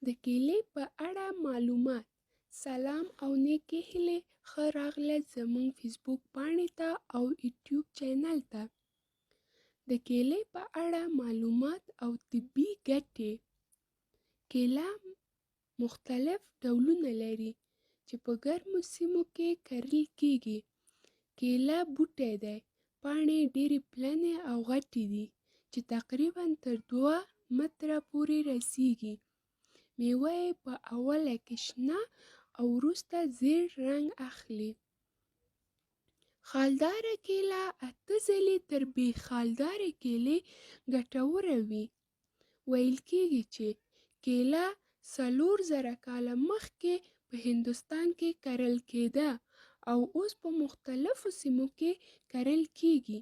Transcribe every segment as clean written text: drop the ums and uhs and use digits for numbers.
د کیلې په اړه معلومات. سلام او نیکې هیلې، ښه راغلاست زموږ فیسبوک پاڼې ته او یوټیوب چینل ته. د کیلې په اړه معلومات او طبي ګټې. کیله مختلف ډولونه لري چې په ګرمو سیمو کې کرل کیږي. کیله بوټی دی. پاڼې ډېرې پلنې او غټې دي چې تقریباً تر 2 متره پورې رسیږي. میوه یې په اوله کې شنه او وروسته زیړ رنګ اخلي. خالداره کیله 8 ځلې تر بې خالدارې کیلې ګټوره وي. ویل کېږي چې کیله 4000 کاله مخکې په هندوستان کې کرل کېده او اوس په مختلفو سیمو کې کرل کېږي.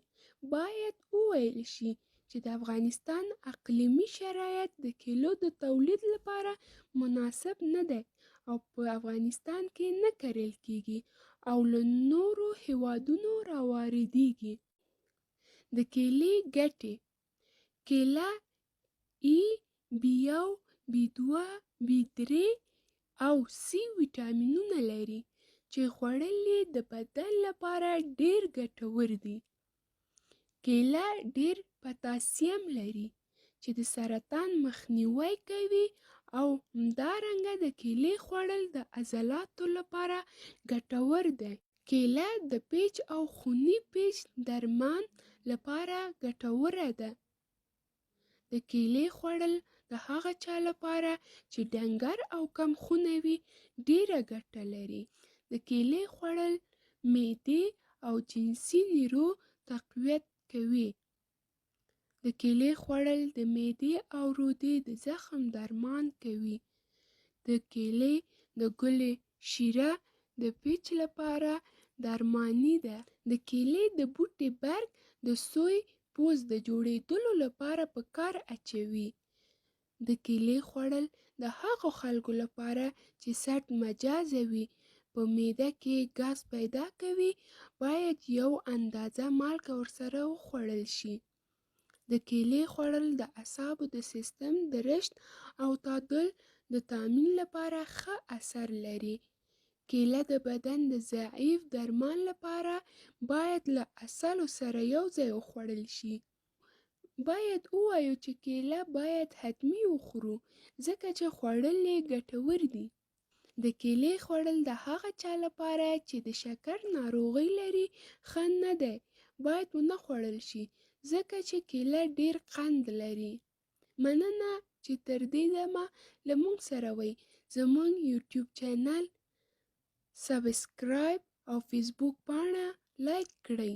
باید وویل شي چې د افغانستان اقلیمي شرایط د کیلو د تولید لپاره مناسب نه دی او په افغانستان کې نه کرل کېږي او له نورو هېوادونو راواردېږي. د کیلې ګټې. کیله ای، B1، B2، B3 او C ویټامینونه لري چې خوړل یې د بدن لپاره ډېر ګټور دي. کیله ډېر پوتاشیم لري چې د سرطان مخنیوی کوي او همدارنګه د کیلې خوړل د عضلاتو لپاره ګټور دی. کیله د پیچ او خوني پیچ درمان لپاره ګټوره ده. د کیلې خوړل د هغه چا لپاره چې ډنګر او کم خونه وي ډېره ګټه لري. د کیلې خوړل معدې او جنسي نیرو تقویت کوي. د کیلې خوړل د معدې او روده د زخم درمان کوي. د کیلې د ګلې شیره د پیچ لپاره درماني ده. د کیلې د بوټي برګ د سوی پوست د جوړېدلو لپاره په کار اچوي. د کیلې خوړل د هغو خلکو لپاره چې سټ مجازه وي په معده کې ګاز پیدا کوي باید یو اندازه مالګه ورسره وخوړل شي. د کیلې خوړل د اعصابو د سیستم د رشد او تعادل د تامین لپاره ښه اثر لري. کیله د بدن د ضعف درمان لپاره باید له عسلو سره یو ځای وخوړل شي. باید ووایو چې کیله باید حتمي وخورو ځکه چې خوړل یې ګټور دي. د کیلې خوړل د هغه چا لپاره چې د شکر ناروغي لري ښه نه دی. باید ونه خوړل شي ځکه چې کیله ډېر قند لري. مننه چې تر دې دمه له موږ سره وئ. زموږ یوټیوب چینل سبسکرایب او فیسبوک پاڼه لایک کړئ.